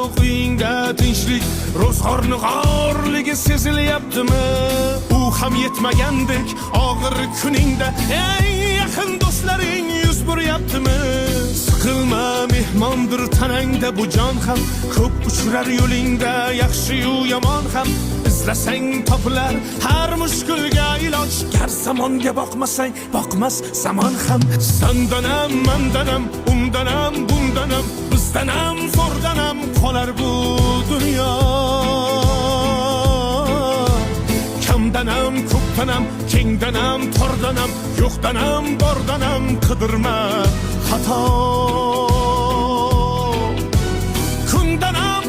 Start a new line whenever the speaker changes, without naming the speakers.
Uyingda tinchlik, ro'zg'orni g'orligi sezilyaptimi? U ham yetmagandek og'ir kuningda eng yaqin do'stlaring yuz buryaptimi? Siqilma, mehmondir tanangda bu jon ham, ko'p uchrar yo'lingda yaxshi-yu yomon ham. İzlasang topilar har mushkulga iloj, gar zamonga boqmasang boqmas zamon ham. Sandanam, mandanam, undanam, bundanam, bizdanam, zo'rdanam qolar bu dunyo. Kamdanam, ko'pdanam, kengdanam, tordanam, yo'qdanam, bordanam qidirma xato. Kundanam